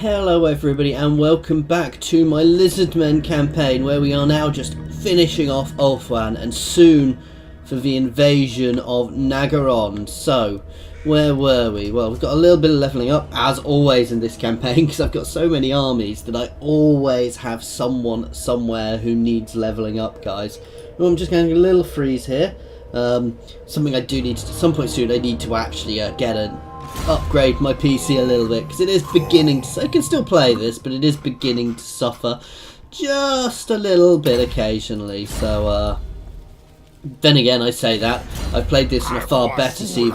Hello everybody and welcome back to my Lizardmen campaign, where we are now just finishing off Ulthuan and soon for the invasion of Nagaron. So, where were we? Well, we've got a little bit of levelling up, as always in this campaign, because I've got so many armies that I always have someone somewhere who needs levelling up, guys. Well, I'm just going to get a little freeze here. Something I do need to, at some point soon, I need to actually upgrade my PC a little bit, because it is beginning to, I can still play this, but it is beginning to suffer just a little bit occasionally. So then again, I say that I've played this on a far better far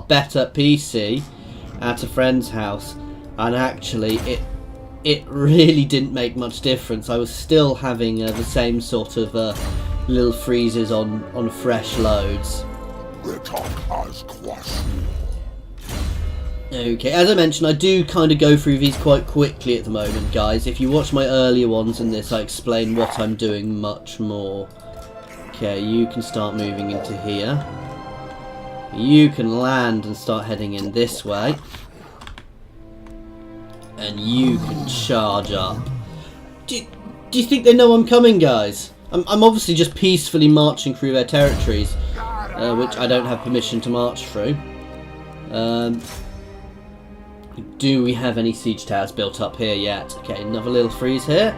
better PC at a friend's house, and actually it really didn't make much difference. I was still having the same sort of little freezes on fresh loads. Okay, as I mentioned, I do kind of go through these quite quickly at the moment, guys. If you watch my earlier ones in this, I explain what I'm doing much more. Okay, you can start moving into here. You can land and start heading in this way. And you can charge up. Do you think they know I'm coming, guys? I'm obviously just peacefully marching through their territories, which I don't have permission to march through. Do we have any siege towers built up here yet? Okay, another little freeze here.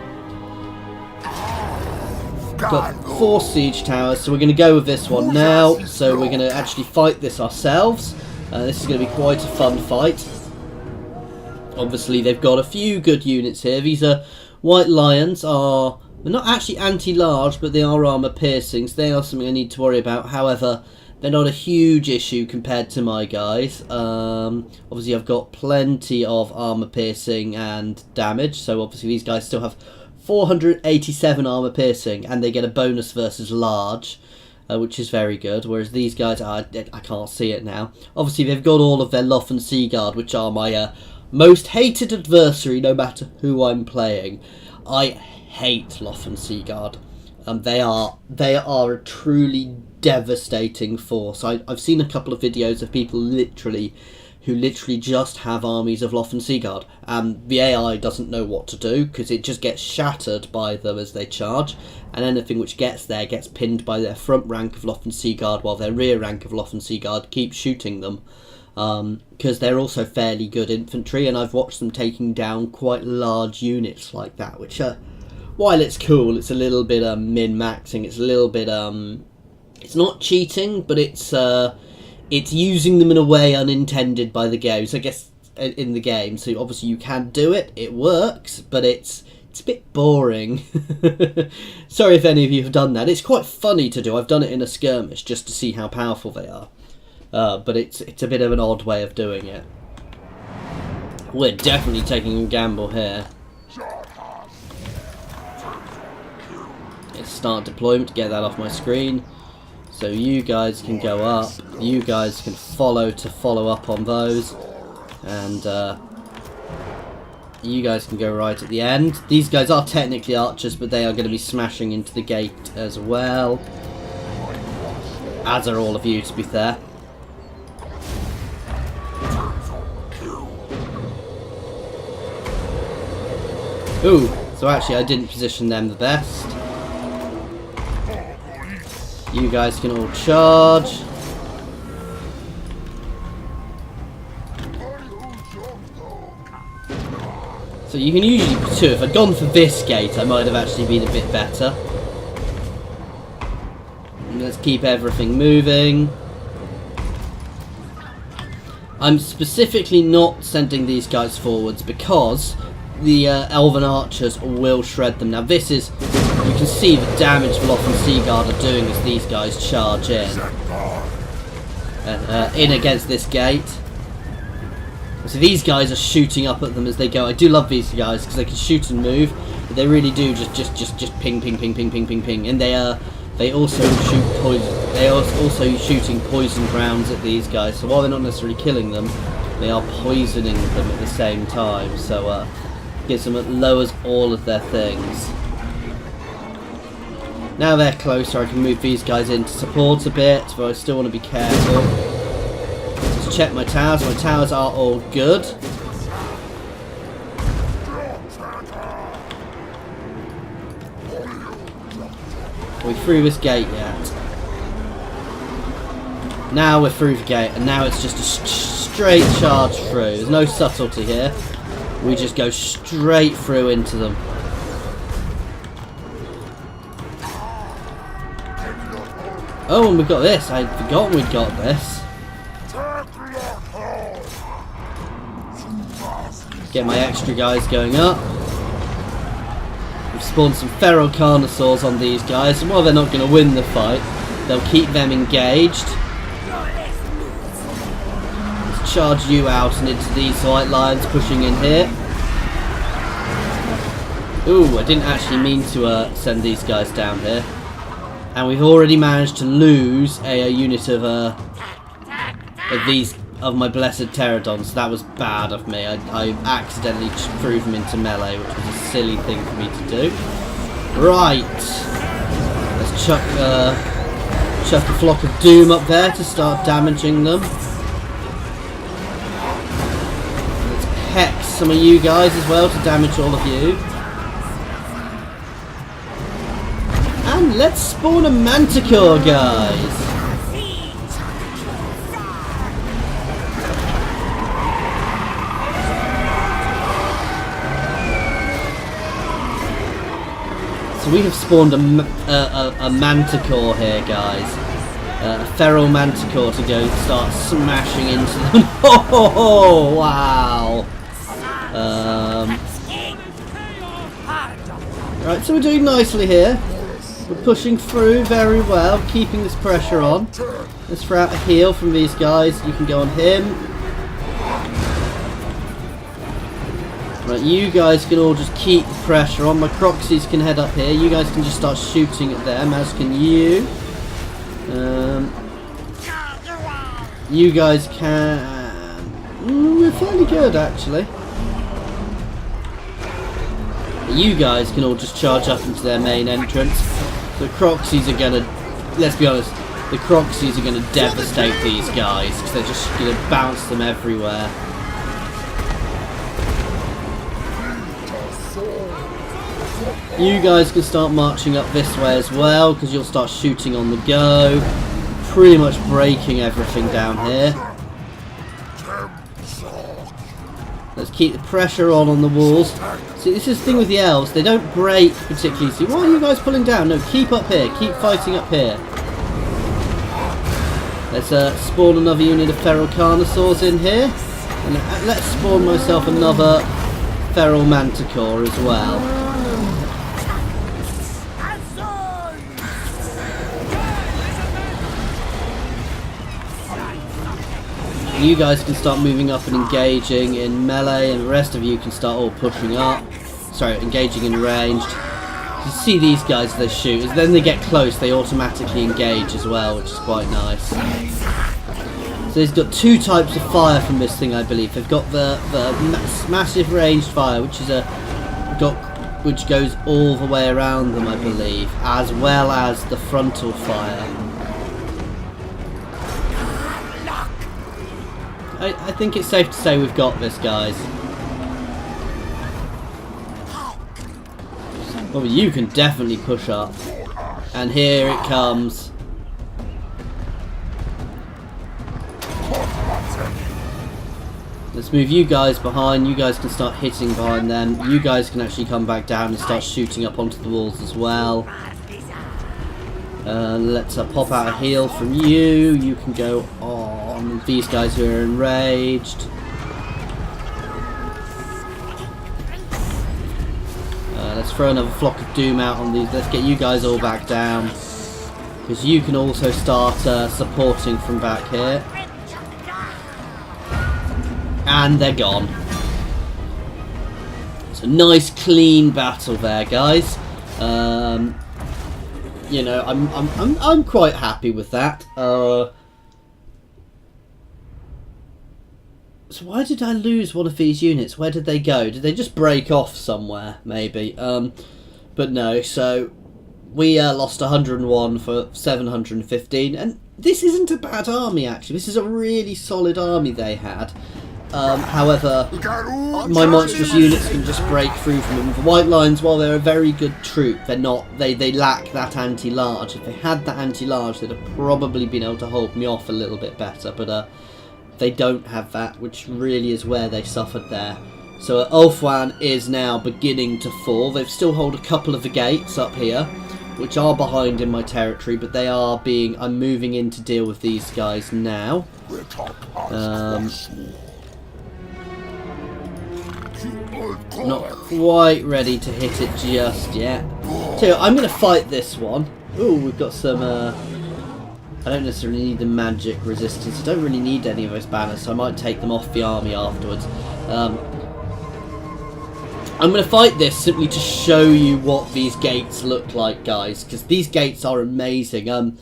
Got 4 siege towers, so we're going to go with this one now. So we're going to actually fight this ourselves. This is going to be quite a fun fight. Obviously, they've got a few good units here. These White Lions are... They're not actually anti-large, but they are armor-piercing, so they are something I need to worry about. However, they're not a huge issue compared to my guys. Obviously, I've got plenty of armor-piercing and damage, so obviously these guys still have 487 armor-piercing, and they get a bonus versus large, which is very good, whereas these guys, I can't see it now. Obviously, they've got all of their Loth and Seaguard, which are my most hated adversary, no matter who I'm playing. I hate Loth and Seaguard. They are a truly devastating force. I've seen a couple of videos of people who literally just have armies of Loth and Seaguard, and the AI doesn't know what to do because it just gets shattered by them as they charge, and anything which gets there gets pinned by their front rank of Loth and Seaguard, while their rear rank of Loth and Seaguard keeps shooting them, because they're also fairly good infantry, and I've watched them taking down quite large units like that, which while it's cool, it's a little bit min-maxing. It's a little bit it's not cheating, but it's using them in a way unintended by the game. So I guess in the game, so obviously you can do it. It works, but it's a bit boring. Sorry if any of you have done that. It's quite funny to do. I've done it in a skirmish just to see how powerful they are. But it's a bit of an odd way of doing it. We're definitely taking a gamble here. Let's start deployment to get that off my screen. So you guys can go up. You guys can follow up on those. And you guys can go right at the end. These guys are technically archers, but they are going to be smashing into the gate as well. As are all of you, to be fair. Ooh, so actually I didn't position them the best. You guys can all charge. So you can usually put 2. If I'd gone for this gate, I might have actually been a bit better. And let's keep everything moving. I'm specifically not sending these guys forwards because the Elven Archers will shred them. Now this is, you can see the damage Loth and Seaguard are doing as these guys charge in against this gate. So these guys are shooting up at them as they go. I do love these guys because they can shoot and move, but they really do just ping, and they also shoot poison. They are also shooting poison rounds at these guys. So while they're not necessarily killing them, they are poisoning them at the same time. So gives them, it lowers all of their things. Now they're closer, I can move these guys in to support a bit, but I still want to be careful. Let's check my towers. My towers are all good. Are we through this gate yet? Now we're through the gate, and now it's just a straight charge through. There's no subtlety here. We just go straight through into them. Oh, and we've got this. I'd forgotten we'd got this. Get my extra guys going up. We've spawned some feral carnosaurs on these guys, and while they're not going to win the fight, they'll keep them engaged. Let's charge you out and into these white lions pushing in here. Ooh, I didn't actually mean to send these guys down here. And we've already managed to lose a unit of my blessed pterodons. So that was bad of me. I accidentally threw them into melee, which was a silly thing for me to do. Right, let's chuck a flock of doom up there to start damaging them. Let's hex some of you guys as well to damage all of you. And let's spawn a manticore, guys. So we have spawned a manticore here, guys. A feral manticore to go start smashing into them. Oh, wow. Right, so we're doing nicely here. We're pushing through very well, keeping this pressure on. Let's throw out a heal from these guys. You can go on him. Right, you guys can all just keep the pressure on. My Kroxies can head up here. You guys can just start shooting at them, as can you. You guys can... we're fairly good, actually. You guys can all just charge up into their main entrance. The Kroxies are gonna, let's be honest, the Kroxies are gonna devastate these guys because they're just gonna bounce them everywhere. You guys can start marching up this way as well because you'll start shooting on the go, pretty much breaking everything down here. Let's keep the pressure on the walls. See, this is the thing with the elves, they don't break particularly. See, why are you guys pulling down? No, keep up here, keep fighting up here. Let's spawn another unit of feral carnosaurs in here. And let's spawn myself another feral manticore as well. You guys can start moving up and engaging in melee, and the rest of you can start all pushing up. Sorry, engaging in ranged. You see these guys as they shoot, as then they get close, they automatically engage as well, which is quite nice. So they've got two types of fire from this thing, I believe. They've got the massive ranged fire, which is which goes all the way around them, I believe, as well as the frontal fire. I think it's safe to say we've got this, guys. Well, you can definitely push up. And here it comes. Let's move you guys behind. You guys can start hitting behind them. You guys can actually come back down and start shooting up onto the walls as well. Let's pop out a heal from you. You can go on. These guys who are enraged. Let's throw another flock of doom out on these. Let's get you guys all back down, because you can also start supporting from back here. And they're gone. It's a nice clean battle there, guys. You know, I'm quite happy with that. So why did I lose one of these units? Where did they go? Did they just break off somewhere? Maybe. But no. So we lost 101 for 715, and this isn't a bad army actually. This is a really solid army they had. However, my monstrous units can just break through from them. The White Lions, while they're a very good troop, they're not. They lack that anti-large. If they had that anti-large, they'd have probably been able to hold me off a little bit better. But they don't have that, which really is where they suffered there. So Ulfwan is now beginning to fall. They've still hold a couple of the gates up here, which are behind in my territory, but they are being. I'm moving in to deal with these guys now. Not quite ready to hit it just yet. So I'm going to fight this one. Ooh, we've got some. I don't necessarily need the magic resistance. I don't really need any of those banners, so I might take them off the army afterwards. I'm going to fight this simply to show you what these gates look like, guys, because these gates are amazing.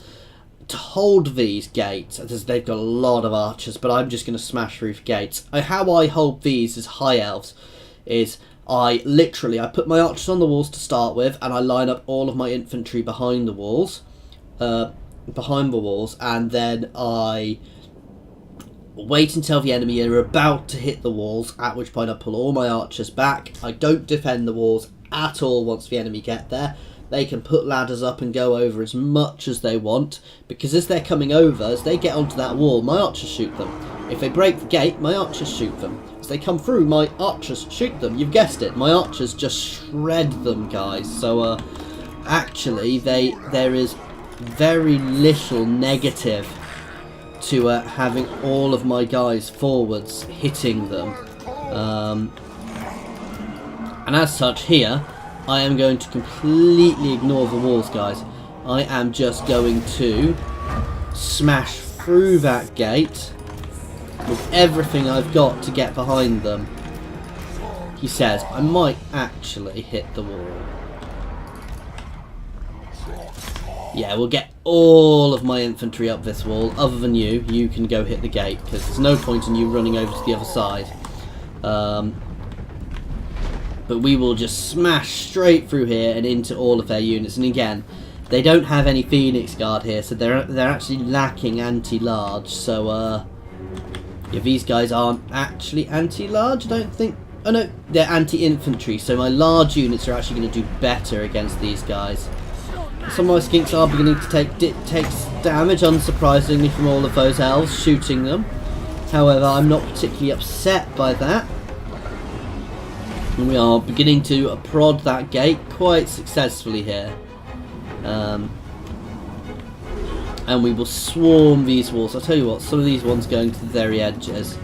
To hold these gates, they've got a lot of archers, but I'm just going to smash through the gates. How I hold these as high elves is I put my archers on the walls to start with, and I line up all of my infantry behind the walls, and then I wait until the enemy are about to hit the walls, at which point I pull all my archers back. I don't defend the walls at all once the enemy get there. They can put ladders up and go over as much as they want, because as they're coming over, as they get onto that wall, my archers shoot them. If they break the gate, my archers shoot them. As they come through, my archers shoot them. You've guessed it, my archers just shred them, guys. So actually there is very little negative to having all of my guys forwards hitting them, and as such here I am going to completely ignore the walls, guys. I am just going to smash through that gate with everything I've got to get behind them. He says I might actually hit the wall. Yeah, we'll get all of my infantry up this wall. Other than you, you can go hit the gate, because there's no point in you running over to the other side. But we will just smash straight through here and into all of their units. And again, they don't have any Phoenix Guard here, so they're actually lacking anti-large. So yeah, these guys aren't actually anti-large, I don't think. Oh no, they're anti-infantry, so my large units are actually going to do better against these guys. Some of my skinks are beginning to take damage, unsurprisingly, from all of those elves shooting them. However, I'm not particularly upset by that. And we are beginning to prod that gate quite successfully here. And we will swarm these walls. I'll tell you what, some of these ones going to the very edges.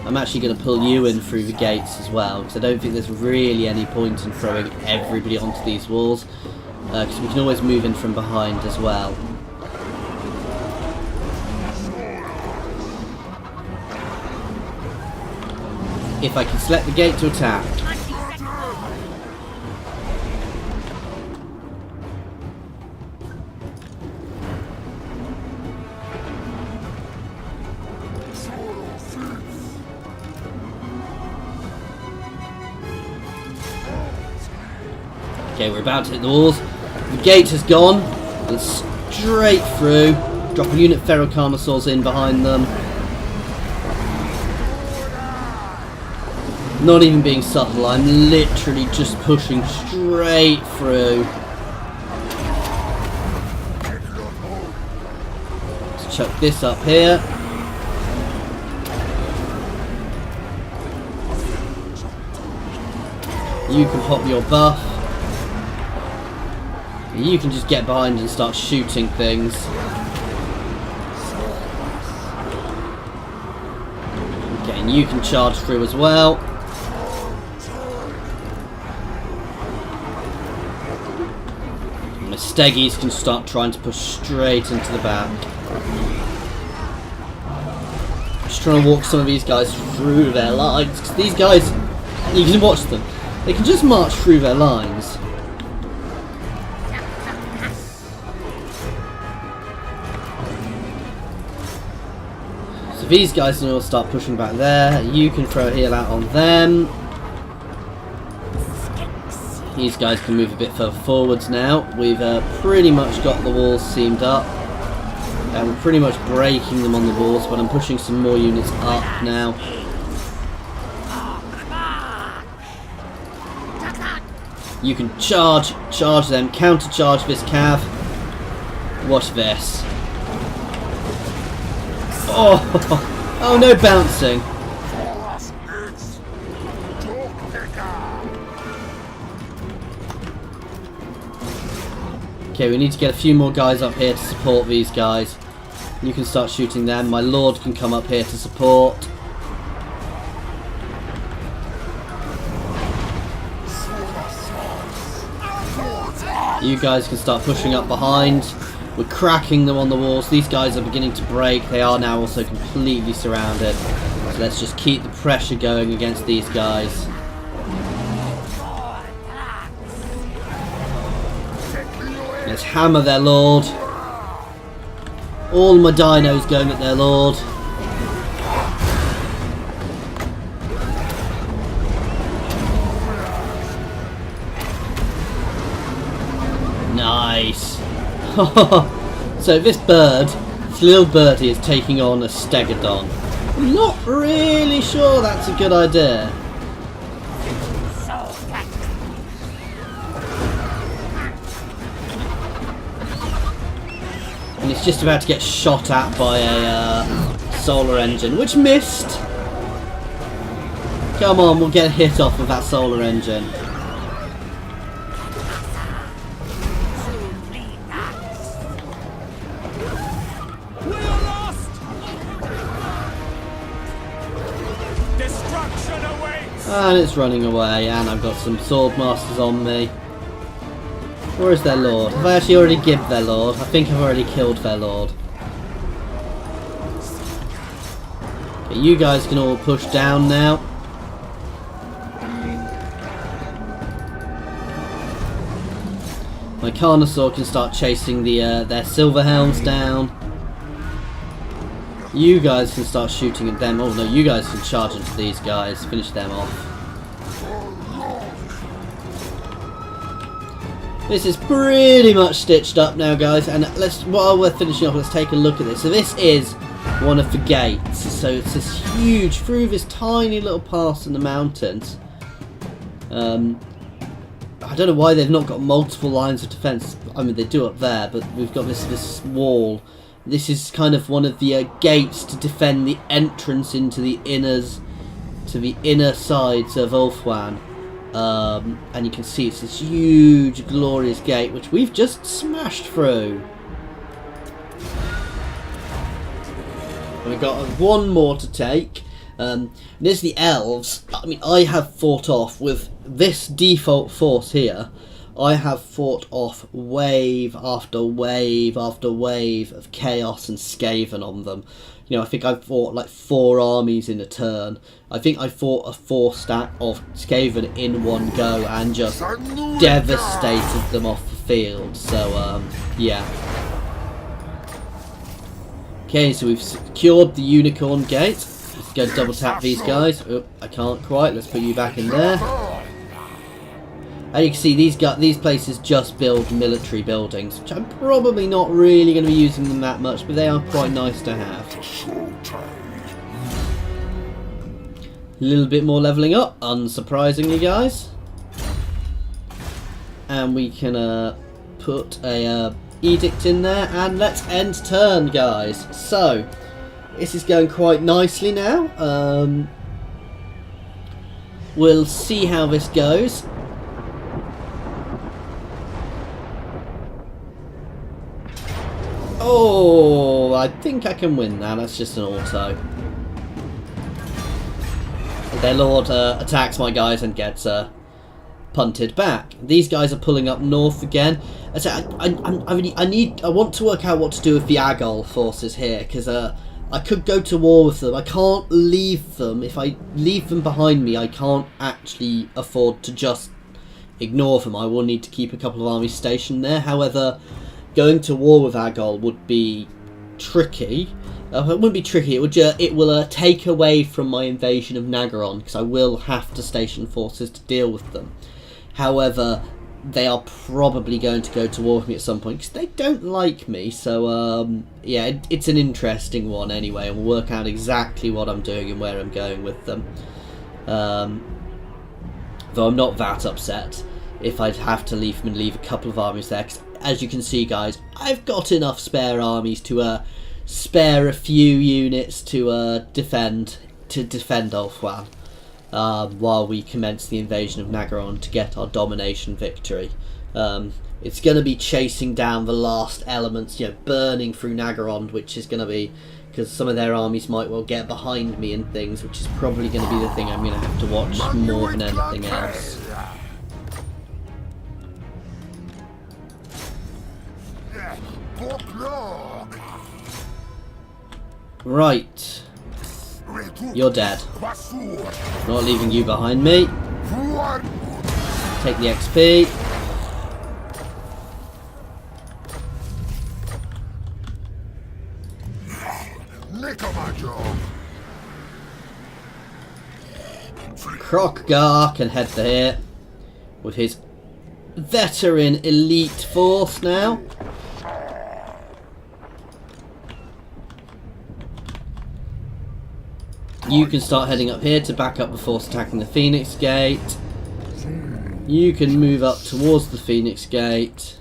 I'm actually going to pull you in through the gates as well, because I don't think there's really any point in throwing everybody onto these walls, because we can always move in from behind as well. If I can select the gate to attack. Okay, we're about to hit the walls. The gate has gone. And straight through. Drop a unit Feral Carnosaurs in behind them. Not even being subtle, I'm literally just pushing straight through. Let's chuck this up here. You can pop your buff. You can just get behind and start shooting things. Okay, and you can charge through as well. And the Steggies can start trying to push straight into the back. Just trying to walk some of these guys through their lines, because these guys, you can watch them, they can just march through their lines. These guys will start pushing back there. You can throw a heal out on them. These guys can move a bit further forwards now. We've pretty much got the walls seamed up. We're pretty much breaking them on the walls, but I'm pushing some more units up now. You can charge them, counter-charge this cav. Watch this. Oh, oh no bouncing. Okay, we need to get a few more guys up here to support these guys. You can start shooting them. My lord can come up here to support. You guys can start pushing up behind. We're cracking them on the walls. These guys are beginning to break. They are now also completely surrounded. So let's just keep the pressure going against these guys. Let's hammer their lord. All my dinos going at their lord. Nice. So this bird, this little birdie, is taking on a stegodon. I'm not really sure that's a good idea. And it's just about to get shot at by a solar engine, which missed. Come on, we'll get a hit off of that solar engine. And it's running away, and I've got some swordmasters on me. Where is their lord? Have I actually already gibbed their lord? I think I've already killed their lord. Okay, you guys can all push down now. My Carnosaur can start chasing their silver helms down. You guys can start shooting at them. Oh no, you guys can charge into these guys. Finish them off. This is pretty much stitched up now, guys. And while we're finishing off, let's take a look at this. So this is one of the gates. So it's this huge, through this tiny little pass in the mountains. I don't know why they've not got multiple lines of defense. I mean, they do up there, but we've got this wall. This is kind of one of the gates to defend the entrance into the inner sides of Ulthuan. And you can see it's this huge, glorious gate which we've just smashed through. And we've got one more to take. There's the elves. I mean, I have fought off with this default force here. I have fought off wave after wave after wave of chaos and Skaven on them. You know, I think I fought like 4 armies in a turn. I think I fought a 4-stack of Skaven in one go and just devastated them off the field. So, yeah. Okay, so we've secured the Unicorn Gate. Let's go double tap these guys. Oh, I can't quite. Let's put you back in there. And you can see these places just build military buildings, which I'm probably not really going to be using them that much, but they are quite nice to have. A little bit more levelling up, unsurprisingly, guys. And we can put a edict in there, and let's end turn, guys. So, this is going quite nicely now. We'll see how this goes. Oh, I think I can win that. That's just an auto. Their lord attacks my guys and gets punted back. These guys are pulling up north again. I want to work out what to do with the Agol forces here, because I could go to war with them. I can't leave them. If I leave them behind me, I can't actually afford to just ignore them. I will need to keep a couple of armies stationed there. However, going to war with Agol would be tricky. It wouldn't be tricky. It will take away from my invasion of Nagaron, because I will have to station forces to deal with them. However, they are probably going to go to war with me at some point because they don't like me. So yeah, it's an interesting one anyway, and we'll work out exactly what I'm doing and where I'm going with them. Though I'm not that upset if I'd have to leave them and leave a couple of armies there, because as you can see, guys, I've got enough spare armies to spare a few units to defend Ulthuan. While we commence the invasion of Nagaron to get our domination victory. It's going to be chasing down the last elements, burning through Nagaron, which is going to be, because some of their armies might well get behind me and things, which is probably going to be the thing I'm going to have to watch more than anything else. Right. You're dead. Not leaving you behind me. Take the XP. Kroq-Gar can head for here with his veteran elite force now. You can start heading up here to back up the force attacking the Phoenix Gate. You can move up towards the Phoenix Gate.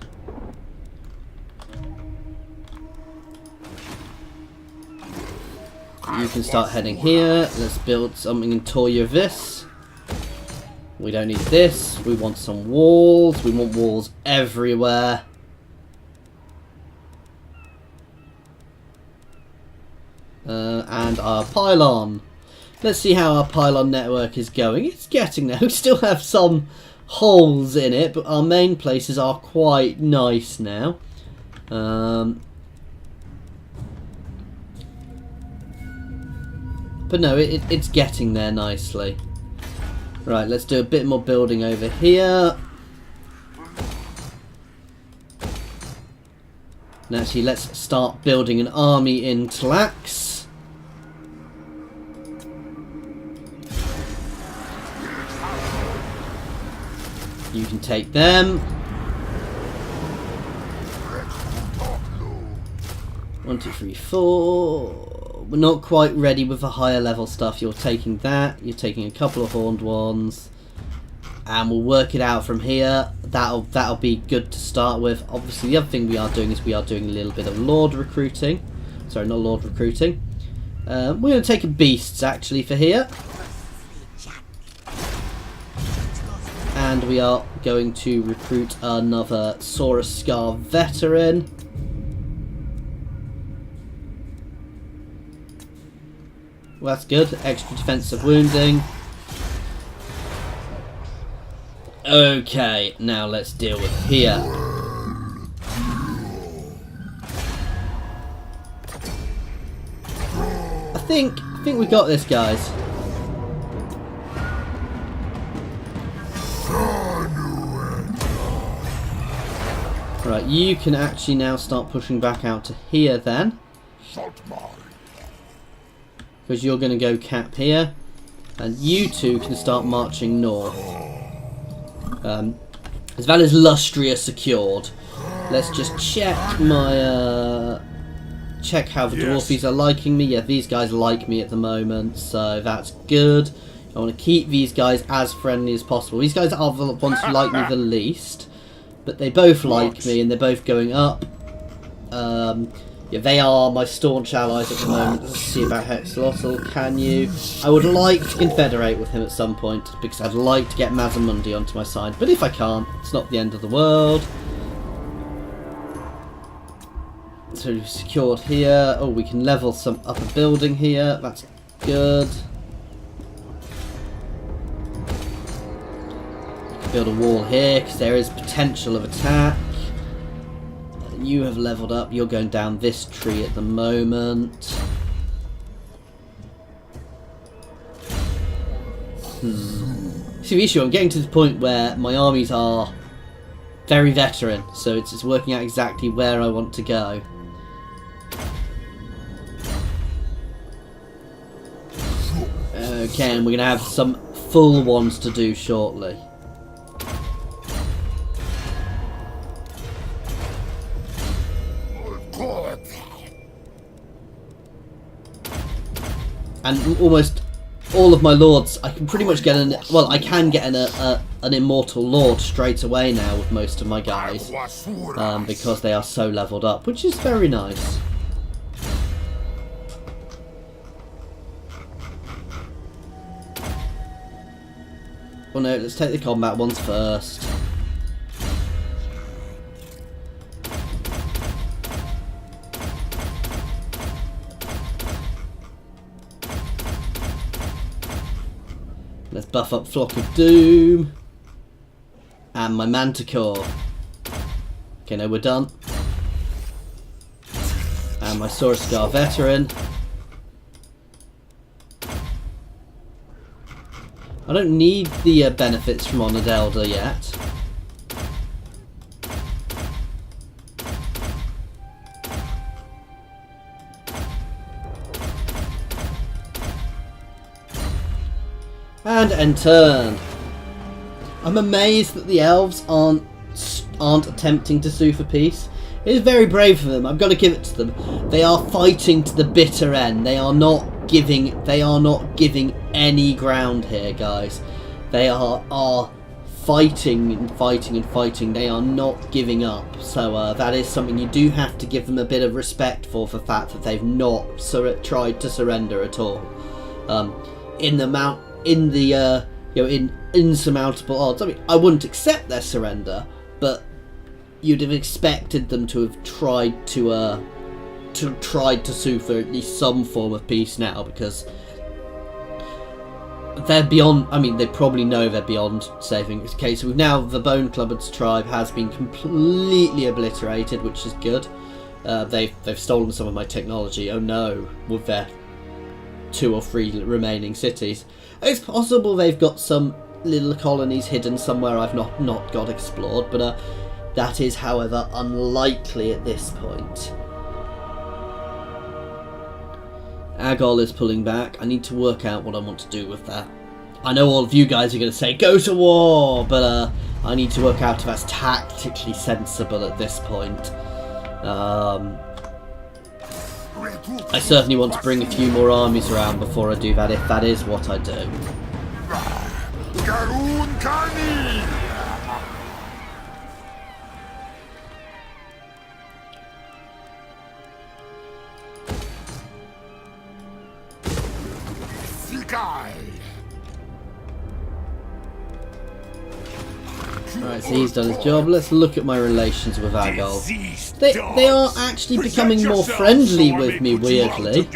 You can start heading here. Let's build something in Tor Yvresse. We don't need this. We want some walls. We want walls everywhere. And our pylon. Let's see how our pylon network is going. It's getting there. We still have some holes in it, but our main places are quite nice now. But no, it's getting there nicely. Right, let's do a bit more building over here. And actually, let's start building an army in Tlax. You can take them. 1, 2, 3, 4. We're not quite ready with the higher level stuff. You're taking that. You're taking a couple of horned ones, and we'll work it out from here. That'll be good to start with. Obviously, the other thing we are doing is we are doing a little bit of Lord recruiting. Sorry, not Lord recruiting. We're going to take a beasts actually for here. And we are going to recruit another Saurus Scar veteran. Well, that's good. Extra defensive wounding. Okay, now let's deal with here. I think we got this, guys. Right, you can actually now start pushing back out to here then. Because you're going to go cap here. And you two can start marching north. As well as Lustria secured. Let's just check my... check how the dwarfies are liking me. Yeah, these guys like me at the moment, so that's good. I want to keep these guys as friendly as possible. These guys are the ones who like me the least. But they both like me, and they're both going up. Yeah, they are my staunch allies at the moment. Let's see about Hexalotl. Can you? I would like to confederate with him at some point, because I'd like to get Mazamundi onto my side. But if I can't, it's not the end of the world. So we've secured here. Oh, we can level some up a building here. That's good. Build a wall here because there is potential of attack. You have leveled up. You're going down this tree at the moment. See, the issue, I'm getting to the point where my armies are very veteran, so it's working out exactly where I want to go. Okay, and we're going to have some full ones to do shortly. and almost all of my lords, I can pretty much get I can get an immortal lord straight away now with most of my guys, because they are so leveled up, which is very nice. Well, no, let's take the combat ones first. Let's buff up Flock of Doom. And my Manticore. Okay, no, we're done. And my Kroq-Gar Veteran. I don't need the benefits from Honoured Elder yet. And end turn. I'm amazed that the elves aren't attempting to sue for peace. It is very brave of them. I've got to give it to them. They are fighting to the bitter end. They are not giving any ground here, guys. They are fighting and fighting and fighting. They are not giving up. So that is something you do have to give them a bit of respect for the fact that they've not tried to surrender at all. In insurmountable odds. I mean, I wouldn't accept their surrender, but you'd have expected them to have tried to sue for at least some form of peace now, because they're beyond. I mean, they probably know they're beyond saving. Okay, so the Bone Clubbard's tribe has been completely obliterated, which is good. They've stolen some of my technology. Oh no, with their 2 or 3 remaining cities. It's possible they've got some little colonies hidden somewhere I've not got explored, but that is, however, unlikely at this point. Agol is pulling back. I need to work out what I want to do with that. I know all of you guys are going to say, go to war, but I need to work out if that's tactically sensible at this point. I certainly want to bring a few more armies around before I do that, if that is what I do. Right, so he's done his job. Let's look at my relations with Agol. They are actually becoming more friendly with me, weirdly,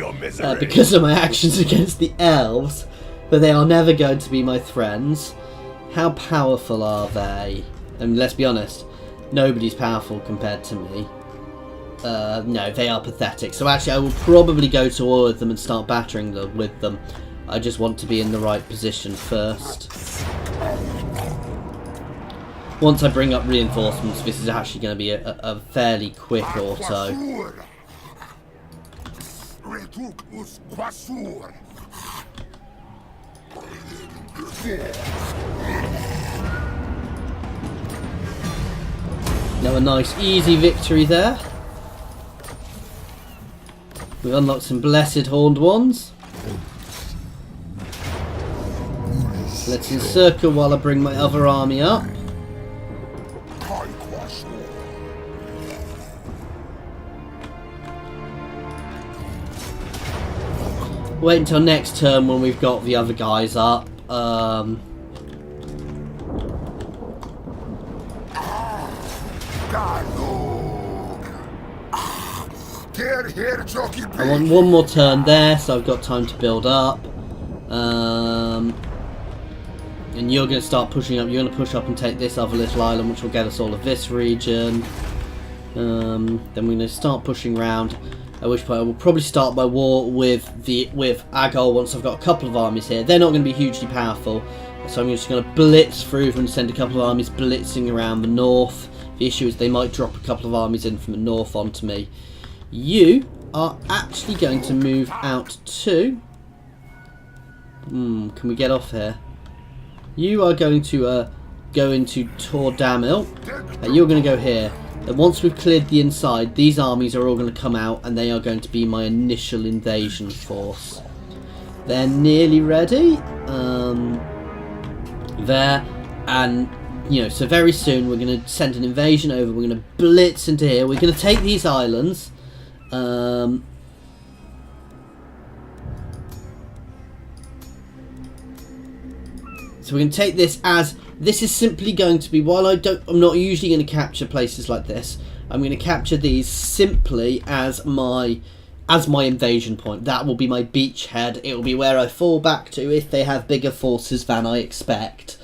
because of my actions against the elves, but they are never going to be my friends. How powerful are they? I mean, let's be honest, nobody's powerful compared to me. No, they are pathetic. So actually I will probably go to war with them and start battering them with them. I just want to be in the right position first. Once I bring up reinforcements, this is actually going to be a fairly quick auto. Now a nice easy victory there. We've unlocked some blessed horned ones. Let's encircle while I bring my other army up. Wait until next turn when we've got the other guys up. I want one more turn there, so I've got time to build up. And you're going to start pushing up. You're going to push up and take this other little island, which will get us all of this region. Then we're going to start pushing round. At which point I will probably start my war with Agol once I've got a couple of armies here. They're not going to be hugely powerful, so I'm just going to blitz through and send a couple of armies blitzing around the north. The issue is they might drop a couple of armies in from the north onto me. You are actually going to move out to... can we get off here? You are going to go into Tor Yvresse. You're going to go here. And once we've cleared the inside, these armies are all going to come out and they are going to be my initial invasion force. They're nearly ready. There, and you know, so very soon we're going to send an invasion over. We're going to blitz into here. We're going to take these islands. So we're going to take this as, this is simply going to be, while I'm not usually going to capture places like this, I'm going to capture these simply as my invasion point. That will be my beachhead. It will be where I fall back to if they have bigger forces than I expect.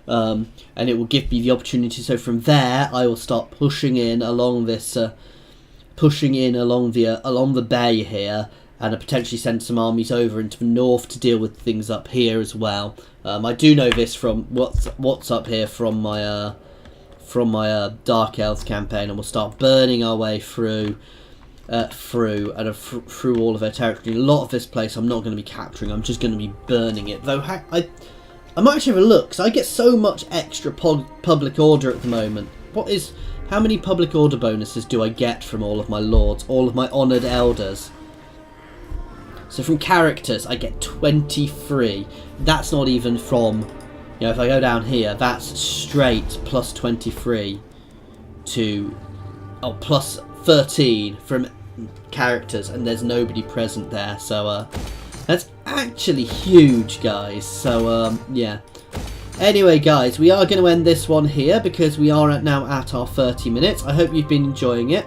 And it will give me the opportunity, so from there I will start pushing in along this, along the bay here, and potentially send some armies over into the north to deal with things up here as well. I do know this from what's up here from my Dark Elves campaign, and we'll start burning our way through all of their territory. A lot of this place I'm not going to be capturing. I'm just going to be burning it. Though I might actually have a look, because I get so much extra public order at the moment. How many public order bonuses do I get from all of my lords, all of my honoured elders? So from characters, I get 23. That's not even from, you know, if I go down here, that's straight plus 23 to, plus 13 from characters, and there's nobody present there. So that's actually huge, guys. So yeah. Anyway, guys, we are going to end this one here because we are now at our 30 minutes. I hope you've been enjoying it.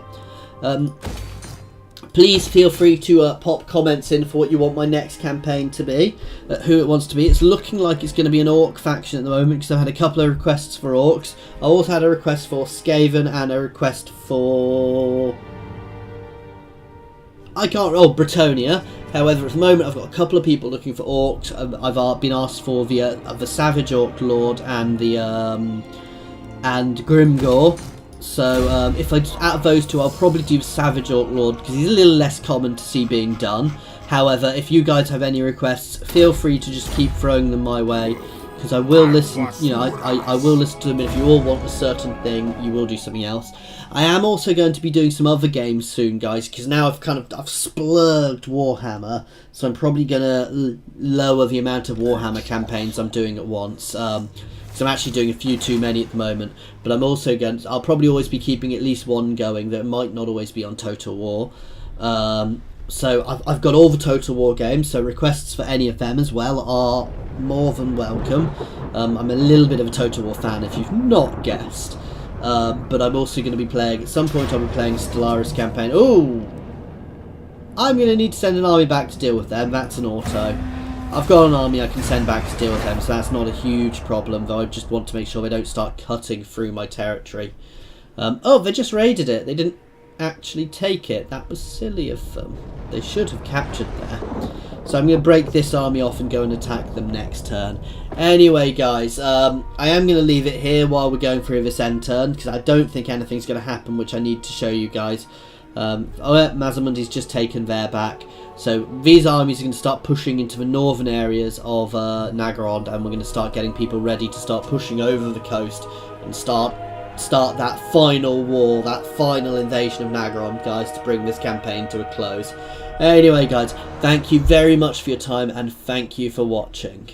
Please feel free to pop comments in for what you want my next campaign to be, who it wants to be. It's looking like it's going to be an Orc faction at the moment, because I've had a couple of requests for Orcs. I also had a request for Skaven and a request for... Bretonia. However, at the moment I've got a couple of people looking for Orcs. I've been asked for the Savage Orc Lord and the and Grimgor. So if out of those two, I'll probably do Savage Orc Lord, because he's a little less common to see being done. However, if you guys have any requests, feel free to just keep throwing them my way, because I will listen. You know, I will listen to them. And if you all want a certain thing, you will do something else. I am also going to be doing some other games soon, guys, because now I've splurged Warhammer, so I'm probably gonna lower the amount of Warhammer campaigns I'm doing at once. So I'm actually doing a few too many at the moment, but I'll probably always be keeping at least one going that might not always be on Total War. So I've got all the Total War games, so requests for any of them as well are more than welcome. I'm a little bit of a Total War fan, if you've not guessed. But I'm also going to be playing, at some point I'll be playing Stellaris campaign. Ooh! I'm going to need to send an army back to deal with them. That's an auto. I've got an army I can send back to deal with them, so that's not a huge problem, though I just want to make sure they don't start cutting through my territory. Oh, they just raided it. They didn't actually take it. That was silly of them. They should have captured there. So I'm going to break this army off and go and attack them next turn. Anyway, guys, I am going to leave it here while we're going through this end turn, because I don't think anything's going to happen, which I need to show you guys. Mazamundi's just taken their back. So these armies are going to start pushing into the northern areas of Nagorod, and we're going to start getting people ready to start pushing over the coast and start that final war, that final invasion of Nagorod, guys, to bring this campaign to a close. Anyway, guys, thank you very much for your time, and thank you for watching.